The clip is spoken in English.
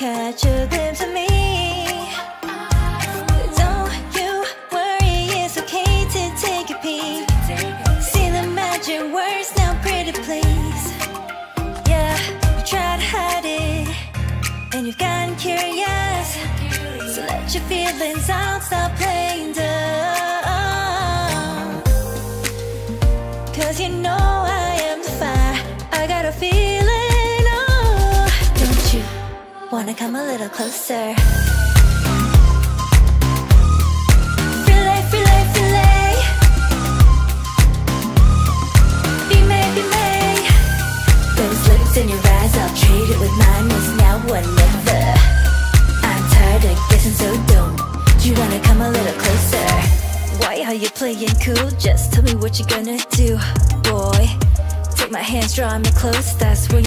catch a glimpse of me. Don't you worry, it's okay to take a peek. See the magic words now, pretty please. Yeah, you try to hide it, and you've gotten curious. So let your feelings out, stop playing dumb. Cause you know I am the fire, I got a feeling, oh. Don't you wanna come a little closer? Filet, filet, filet. Be made, be made. Those lips in your eyes, I'll trade it with mine. It's now or never. I'm tired of guessing, so don't you wanna come a little closer? Why are you playing cool? Just tell me what you're gonna do, boy. Take my hands, draw me close, that's when